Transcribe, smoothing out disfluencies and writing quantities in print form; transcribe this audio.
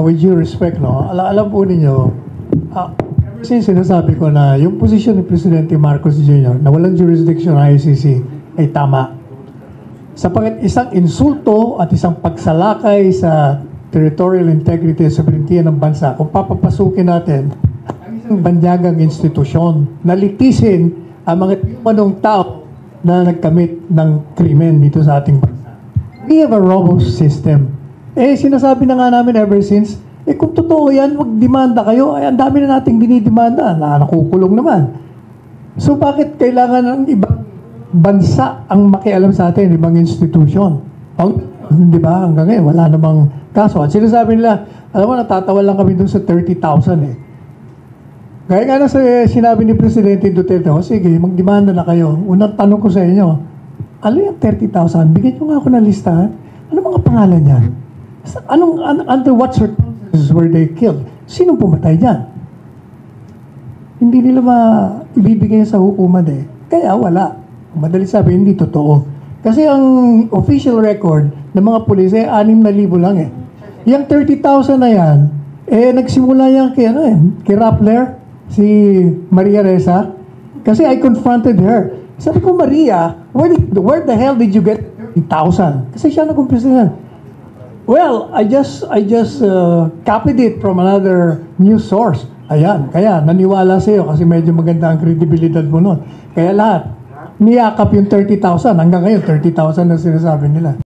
with due respect, no, alam po ninyo, ever since sinasabi ko na yung posisyon ni Presidente Marcos Jr. na walang jurisdiction ng ICC ay tama. Sapagkat isang insulto at isang pagsalakay sa territorial integrity at sovereignty ng bansa, kung papapasukin natin ang isang banyagang institusyon na litisin ang mga manong tao na nagkamit ng krimen dito sa ating bansa. We have a robust system. Sinasabi na nga namin ever since, kung totoo yan, magdemanda kayo, ang dami na nating dinidemanda, na nakukulong naman. So bakit kailangan ng ibang bansa ang makialam sa atin, ibang institusyon? Di ba? Hanggang ngayon, wala namang kaso. At sinasabi nila, alam mo, natatawa lang kami dun sa 30,000 eh. Gaya nga na sinabi ni Presidente Duterte, sige, magdemanda na kayo. Unang tanong ko sa inyo, ano yung 30,000? Bigyan nyo nga ako ng listahan. Ano mga pangalan yan? Under what circumstances were they killed? Sinong pumatay dyan? Hindi nila ibibigay sa hukuman eh. Kaya wala. Madali sabi, hindi totoo. Kasi ang official record ng mga pulis ay 6,000 lang eh. Yung 30,000 na yan, nagsimula yan kay Rappler, si Maria Ressa. Kasi I confronted her. Sabi ko, Maria, where the hell did you get 30,000? Kasi siya nag-umpisa yan. Well, I just copied it from another news source. Ayan, kaya naniwala sa'yo kasi medyo maganda ang kredibilidad mo nun. Kaya lahat, niyakap yung 30,000. Hanggang ngayon, 30,000 na sinasabi nila.